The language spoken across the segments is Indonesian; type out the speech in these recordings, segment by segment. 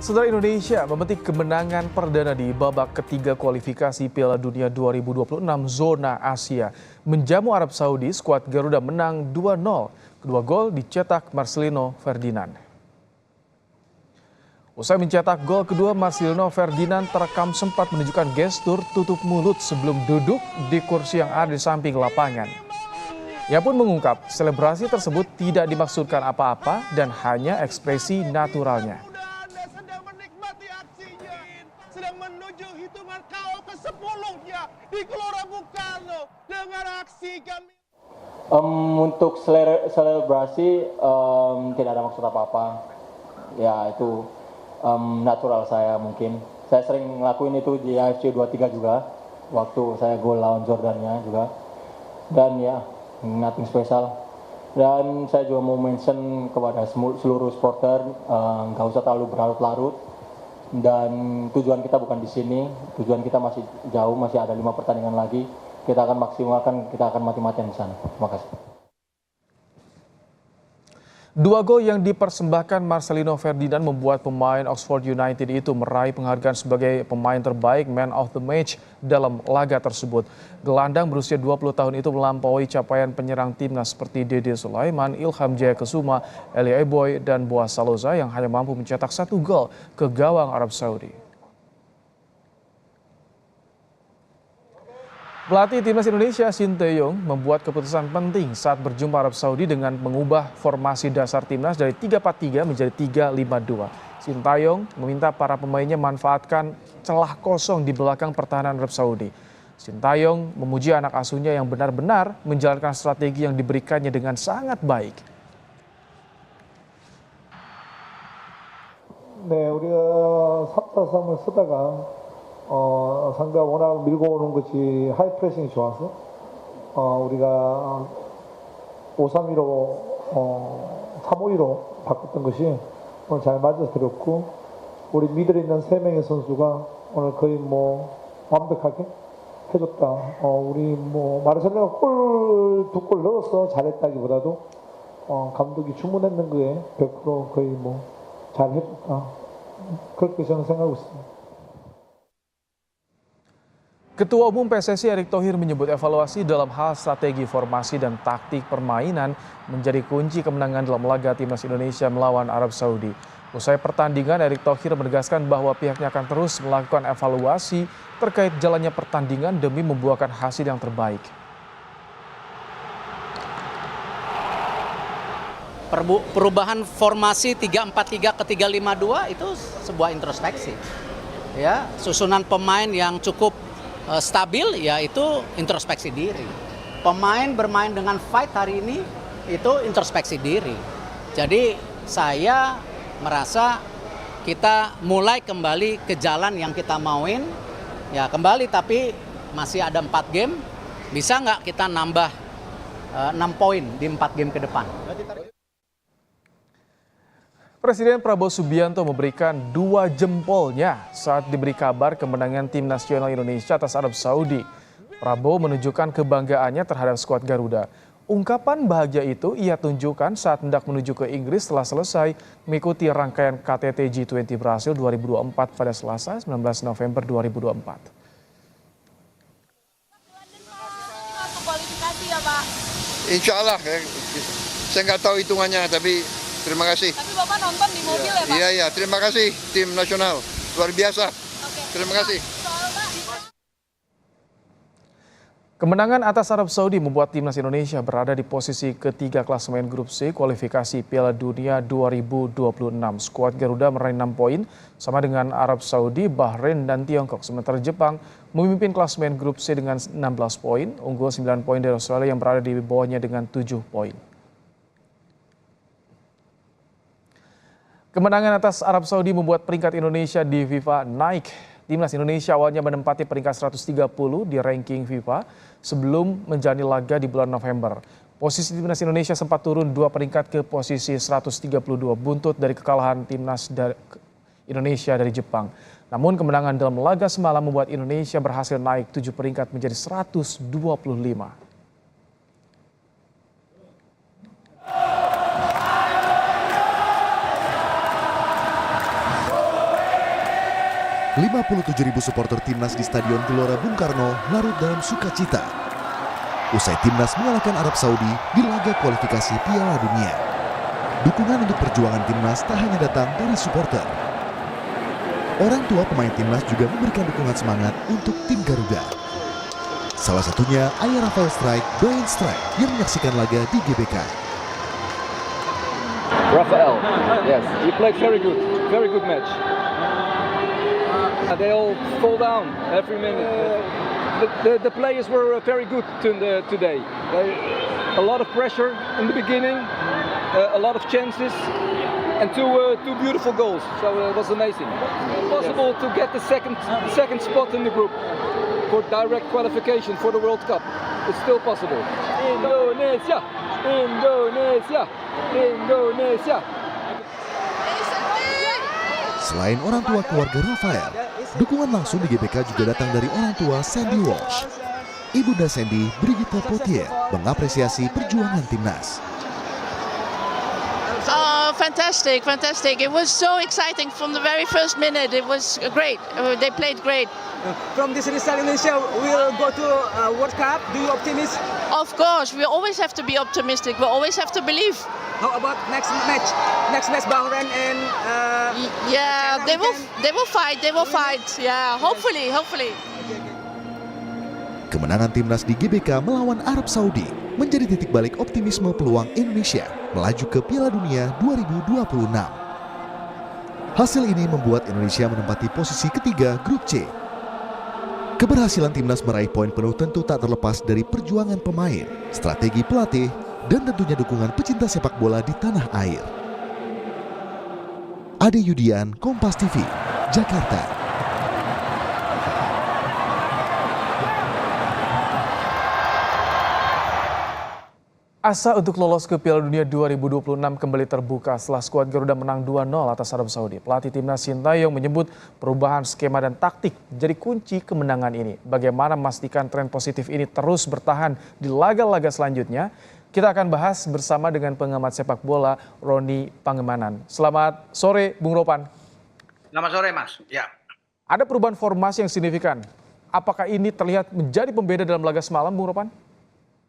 Saudara, Indonesia memetik kemenangan perdana di babak ketiga kualifikasi Piala Dunia 2026 zona Asia. Menjamu Arab Saudi, skuad Garuda menang 2-0. Kedua gol dicetak Marcelino Ferdinand. Usai mencetak gol kedua, Marcelino Ferdinand terekam sempat menunjukkan gestur tutup mulut sebelum duduk di kursi yang ada di samping lapangan. Ia pun mengungkap selebrasi tersebut tidak dimaksudkan apa-apa dan hanya ekspresi naturalnya. Sedang menuju hitungan KO ke-10-nya di Gelora Bung Karno dengan aksi kami. Untuk selebrasi tidak ada maksud apa-apa. Ya itu natural saya mungkin. Saya sering ngelakuin itu di AFC 23 juga. Waktu saya gol lawan Jordania juga. Dan ya, nothing special. Dan saya juga mau mention kepada seluruh supporter, nggak usah terlalu berlarut-larut. Dan tujuan kita bukan di sini, tujuan kita masih jauh, masih ada 5 pertandingan lagi. Kita akan maksimalkan, kita akan mati-matian di sana. Terima kasih. Dua gol yang dipersembahkan Marcelino Ferdinand membuat pemain Oxford United itu meraih penghargaan sebagai pemain terbaik Man of the Match dalam laga tersebut. Gelandang berusia 20 tahun itu melampaui capaian penyerang timnas seperti Dede Sulaiman, Ilham Jaya Kesuma, Elie Eboy, dan Boaz Saloza yang hanya mampu mencetak 1 gol ke gawang Arab Saudi. Pelatih timnas Indonesia Sinteyong membuat keputusan penting saat berjumpa Arab Saudi dengan mengubah formasi dasar timnas dari 3-4-3 menjadi 3-5-2. Sinteyong meminta para pemainnya manfaatkan celah kosong di belakang pertahanan Arab Saudi. Sinteyong memuji anak asuhnya yang benar-benar menjalankan strategi yang diberikannya dengan sangat baik. 네, 우리가 4-3을 쓰다가 상대가 워낙 밀고 오는 것이 하이 프레싱이 좋아서 우리가 5-3-2로 3-5-2로 바꿨던 것이 오늘 잘 맞아서 들었고, 우리 미들에 있는 3명의 선수가 오늘 거의 뭐 완벽하게 해줬다. 우리 뭐 마르셀로가 두 골 넣어서 잘했다기보다도 감독이 주문했는 거에 100% 거의 뭐 잘해줬다. 그렇게 저는 생각하고 있습니다. Ketua Umum PSSI Erick Thohir menyebut evaluasi dalam hal strategi formasi dan taktik permainan menjadi kunci kemenangan dalam laga timnas Indonesia melawan Arab Saudi. Usai pertandingan, Erick Thohir menegaskan bahwa pihaknya akan terus melakukan evaluasi terkait jalannya pertandingan demi membuahkan hasil yang terbaik. Perubahan formasi 3-4-3 ke 3-5-2 itu sebuah introspeksi. Ya, susunan pemain yang cukup stabil, yaitu introspeksi diri. Pemain bermain dengan fight hari ini itu introspeksi diri. Jadi saya merasa kita mulai kembali ke jalan yang kita mauin. Ya kembali, tapi masih ada 4 game. Bisa nggak kita nambah 6 poin di 4 game ke depan? Presiden Prabowo Subianto memberikan 2 jempolnya saat diberi kabar kemenangan tim nasional Indonesia atas Arab Saudi. Prabowo menunjukkan kebanggaannya terhadap skuad Garuda. Ungkapan bahagia itu ia tunjukkan saat hendak menuju ke Inggris setelah selesai mengikuti rangkaian KTT G20 Brasil 2024 pada Selasa 19 November 2024. Kualifikasi ya Pak? Insya Allah, saya nggak tahu hitungannya, tapi terima kasih. Tapi Bapak nonton di mobil ya Pak? Iya, terima kasih tim nasional, luar biasa. Oke. Terima kasih. Kemenangan atas Arab Saudi membuat timnas Indonesia berada di posisi ketiga klasemen grup C kualifikasi Piala Dunia 2026. Skuad Garuda meraih 6 poin sama dengan Arab Saudi, Bahrain, dan Tiongkok. Sementara Jepang memimpin klasemen grup C dengan 16 poin, unggul 9 poin dari Australia yang berada di bawahnya dengan 7 poin. Kemenangan atas Arab Saudi membuat peringkat Indonesia di FIFA naik. Timnas Indonesia awalnya menempati peringkat 130 di ranking FIFA sebelum menjalani laga di bulan November. Posisi timnas Indonesia sempat turun 2 peringkat ke posisi 132 buntut dari kekalahan timnas Indonesia dari Jepang. Namun kemenangan dalam laga semalam membuat Indonesia berhasil naik 7 peringkat menjadi 125. 57.000 supporter timnas di Stadion Gelora Bung Karno larut dalam sukacita usai timnas mengalahkan Arab Saudi di laga kualifikasi Piala Dunia. Dukungan untuk perjuangan timnas tak hanya datang dari supporter. Orang tua pemain timnas juga memberikan dukungan semangat untuk tim Garuda. Salah satunya ayah Rafael Strike, Brian Strike, yang menyaksikan laga di GBK. Rafael, yes, he played very good match. They all fall down every minute. The players were very good today. A lot of pressure in the beginning, a lot of chances, and two beautiful goals. So it was amazing. Possible to get the second spot in the group for direct qualification for the World Cup. It's still possible. Indonesia, Indonesia, Indonesia. Selain orang tua keluarga Rafael, dukungan langsung di GBK juga datang dari orang tua Sandy Walsh. Ibunda Sandy, Brigitte Potier, mengapresiasi perjuangan timnas. Fantastic. It was so exciting from the very first minute. It was great. They played great. From this result, Indonesia will go to World Cup. Do you optimist? Of course, we always have to be optimistic. We always have to believe. How about next match? Next match, Bahrain and yeah, China they will again? fight. Yeah, hopefully. Kemenangan timnas di GBK melawan Arab Saudi menjadi titik balik optimisme peluang Indonesia melaju ke Piala Dunia 2026. Hasil ini membuat Indonesia menempati posisi ketiga grup C. Keberhasilan timnas meraih poin penuh tentu tak terlepas dari perjuangan pemain, strategi pelatih, dan tentunya dukungan pecinta sepak bola di tanah air. Ade Yudian, Kompas TV, Jakarta. Asa untuk lolos ke Piala Dunia 2026 kembali terbuka setelah skuad Garuda menang 2-0 atas Arab Saudi. Pelatih timnas Sintayong menyebut perubahan skema dan taktik menjadi kunci kemenangan ini. Bagaimana memastikan tren positif ini terus bertahan di laga-laga selanjutnya? Kita akan bahas bersama dengan pengamat sepak bola Roni Pangemanan. Selamat sore Bung Ropan. Selamat sore Mas. Ya. Ada perubahan formasi yang signifikan. Apakah ini terlihat menjadi pembeda dalam laga semalam Bung Ropan?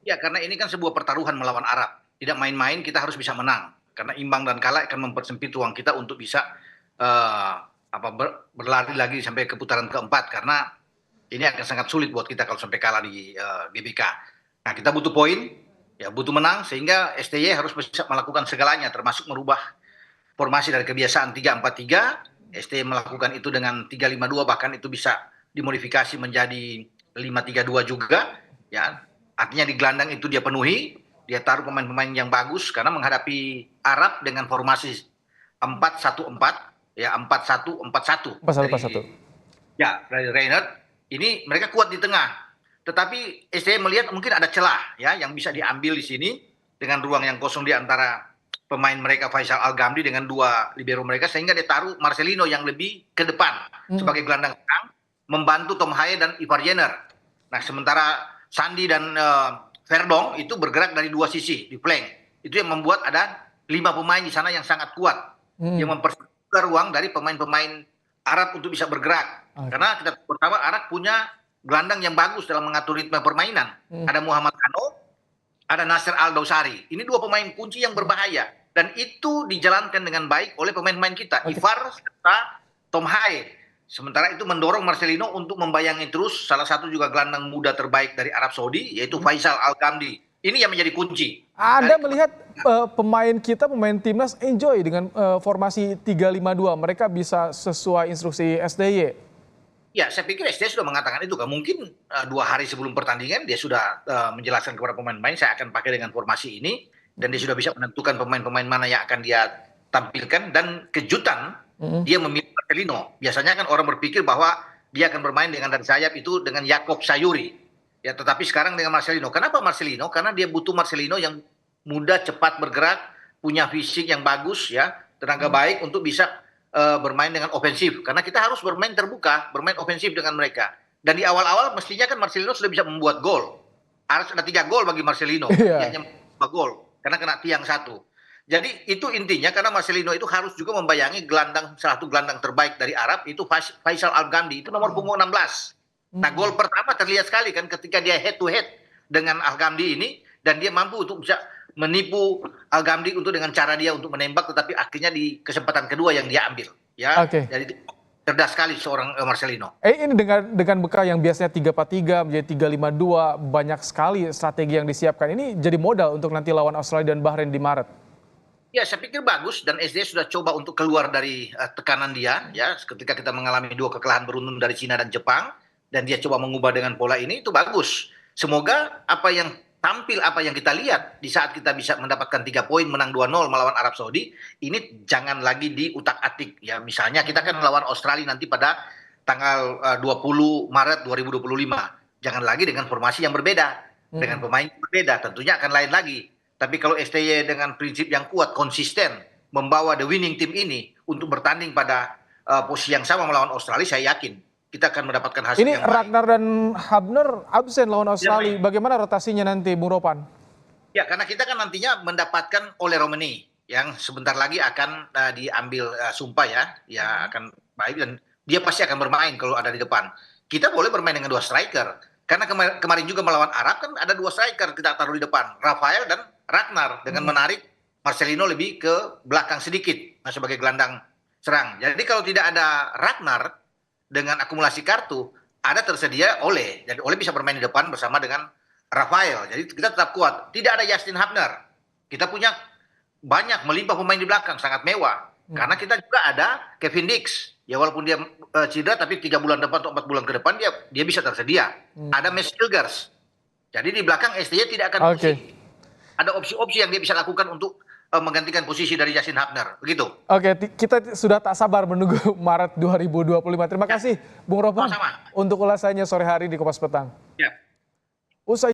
Ya, karena ini kan sebuah pertaruhan melawan Arab. Tidak main-main, kita harus bisa menang. Karena imbang dan kalah akan mempersempit ruang kita untuk bisa berlari lagi sampai ke putaran keempat. Karena ini akan sangat sulit buat kita kalau sampai kalah di GBK. Nah, kita butuh poin, ya butuh menang, sehingga STY harus bisa melakukan segalanya, termasuk merubah formasi dari kebiasaan 3-4-3. STY melakukan itu dengan 3-5-2, bahkan itu bisa dimodifikasi menjadi 5-3-2 juga. Ya. Artinya di gelandang itu dia penuhi, dia taruh pemain-pemain yang bagus karena menghadapi Arab dengan formasi 4-1-4, ya 4-1-4-1. 4-1-4-1. Ya, dari Reinhardt, ini mereka kuat di tengah. Tetapi STY melihat mungkin ada celah ya yang bisa diambil di sini dengan ruang yang kosong di antara pemain mereka Faisal Al-Ghamdi dengan dua libero mereka, sehingga dia taruh Marcelino yang lebih ke depan sebagai gelandang tengah, membantu Tom Haye dan Ivar Jenner. Nah, sementara Sandi dan Verdong itu bergerak dari dua sisi di flank. Itu yang membuat ada 5 pemain di sana yang sangat kuat, yang memperbuka ruang dari pemain-pemain Arab untuk bisa bergerak. Karena kita pertama Arab punya gelandang yang bagus dalam mengatur ritme permainan. Ada Muhammad Kano, ada Nasser Al-Dawsari. Ini 2 pemain kunci yang berbahaya dan itu dijalankan dengan baik oleh pemain-pemain kita, Ivar serta Tom Haye. Sementara itu mendorong Marcelino untuk membayangi terus salah satu juga gelandang muda terbaik dari Arab Saudi, yaitu Faisal Al-Ghamdi. Ini yang menjadi kunci. Anda melihat pemain timnas enjoy dengan formasi 3-5-2. Mereka bisa sesuai instruksi STY. Ya, saya pikir STY sudah mengatakan itu kan. Mungkin 2 hari sebelum pertandingan dia sudah menjelaskan kepada pemain-pemain, saya akan pakai dengan formasi ini. Dan dia sudah bisa menentukan pemain-pemain mana yang akan dia tampilkan. Dan kejutan, dia memilih Marcelino. Biasanya kan orang berpikir bahwa dia akan bermain dengan dari sayap itu dengan Yakob Sayuri. Ya, tetapi sekarang dengan Marcelino. Kenapa Marcelino? Karena dia butuh Marcelino yang mudah, cepat bergerak, punya fisik yang bagus, ya, tenaga baik untuk bisa bermain dengan ofensif. Karena kita harus bermain terbuka, bermain ofensif dengan mereka. Dan di awal-awal mestinya kan Marcelino sudah bisa membuat gol. Harus ada 3 gol bagi Marcelino. Dia hanya 2 gol karena kena tiang 1. Jadi itu intinya karena Marcelino itu harus juga membayangi salah satu gelandang terbaik dari Arab itu Faisal Al-Ghamdi, itu nomor punggung 16. Nah, gol pertama terlihat sekali kan ketika dia head to head dengan Al-Ghamdi ini dan dia mampu untuk bisa menipu Al-Ghamdi untuk dengan cara dia untuk menembak, tetapi akhirnya di kesempatan kedua yang dia ambil, ya. Oke. Jadi cerdas sekali seorang Marcelino. Ini dengan bekal yang biasanya 3-4-3 menjadi 3-5-2, banyak sekali strategi yang disiapkan. Ini jadi modal untuk nanti lawan Australia dan Bahrain di Maret. Ya, saya pikir bagus dan SDY sudah coba untuk keluar dari tekanan dia, ya. Ketika kita mengalami 2 kekalahan beruntun dari Cina dan Jepang, dan dia coba mengubah dengan pola ini, itu bagus. Semoga apa yang kita lihat di saat kita bisa mendapatkan 3 poin, menang 2-0 melawan Arab Saudi, ini jangan lagi diutak-atik. Ya, misalnya kita kan melawan Australia nanti pada tanggal 20 Maret 2025. Jangan lagi dengan formasi yang berbeda, dengan pemain yang berbeda, tentunya akan lain lagi. Tapi kalau STY dengan prinsip yang kuat, konsisten, membawa the winning team ini untuk bertanding pada posisi yang sama melawan Australia, saya yakin kita akan mendapatkan hasil Ini yang baik. Ragnar dan Habner absen lawan Australia. Bagaimana rotasinya nanti, Bung Ropan? Ya, karena kita kan nantinya mendapatkan Ole Romeni yang sebentar lagi akan diambil sumpah ya akan baik dan dia pasti akan bermain kalau ada di depan. Kita boleh bermain dengan 2 striker. Karena kemarin juga melawan Arab kan ada 2 striker kita taruh di depan, Rafael dan Ragnar, dengan menarik Marcelino lebih ke belakang sedikit sebagai gelandang serang. Jadi kalau tidak ada Ragnar dengan akumulasi kartu, ada tersedia Ole. Jadi Ole bisa bermain di depan bersama dengan Rafael. Jadi kita tetap kuat. Tidak ada Justin Hubner. Kita punya banyak melimpah pemain di belakang, sangat mewah. Karena kita juga ada Kevin Dix. Ya walaupun dia cedera, tapi 3 bulan depan atau 4 bulan ke depan dia bisa tersedia. Ada Max Hilgers. Jadi di belakang STY tidak akan pusing. Ada opsi-opsi yang dia bisa lakukan untuk menggantikan posisi dari Justin Hubner. Begitu. Oke, kita sudah tak sabar menunggu Maret 2025. Terima kasih, Bung Ropan, untuk ulasannya sore hari di Kompas Petang. Ya. Usai